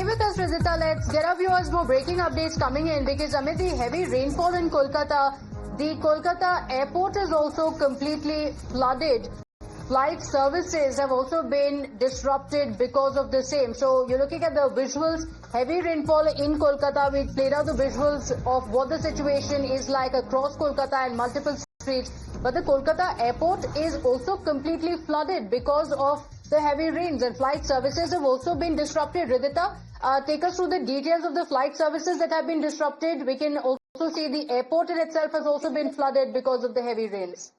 Stay with us, Rizita. Let's get our viewers more breaking updates coming in because amid the heavy rainfall in Kolkata, the Kolkata airport is also completely flooded. Flight services have also been disrupted because of the same. So you're looking at the visuals, heavy rainfall in Kolkata. We played out the visuals of what the situation is like across Kolkata and multiple streets. But the Kolkata airport is also completely flooded because of the heavy rains, and flight services have also been disrupted. Ridhita, take us through the details of the flight services that have been disrupted. We can also see the airport in itself has also been flooded because of the heavy rains.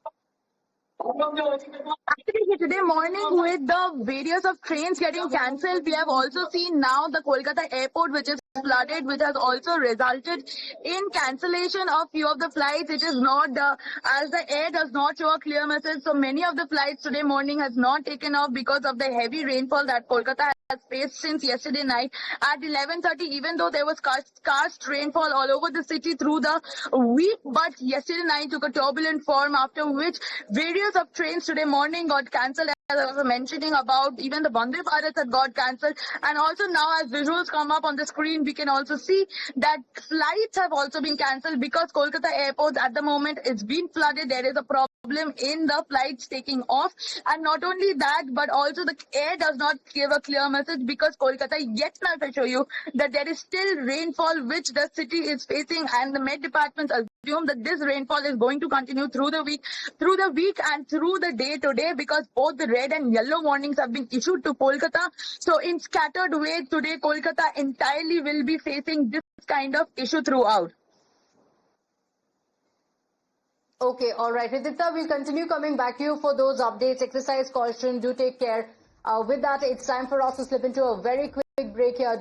Actually, today morning with the various of trains getting cancelled, we have also seen now the Kolkata airport which is flooded, which has also resulted in cancellation of few of the flights. It is not, as the air does not show a clear message, so many of the flights today morning has not taken off because of the heavy rainfall that Kolkata has faced since yesterday night. At 11:30, even though there was scarce rainfall all over the city through the week, but yesterday night took a turbulent form, after which various of trains today morning got cancelled. As I was mentioning about, even the Vande Bharat had got cancelled, and also now as visuals come up on the screen, we can also see that flights have also been cancelled because Kolkata airport at the moment is being flooded. There is a problem in the flights taking off, and not only that, but also the air does not give a clear message because Kolkata, yet now I show you that there is still rainfall which the city is facing, and the Met Department assume that this rainfall is going to continue through the week and through the day today, because both the red and yellow warnings have been issued to Kolkata. So in scattered way today, Kolkata entirely will be facing this kind of issue throughout. Okay, all right. Ridhita, we'll continue coming back to you for those updates. Exercise caution. Do take care. With that, it's time for us to slip into a very quick break here.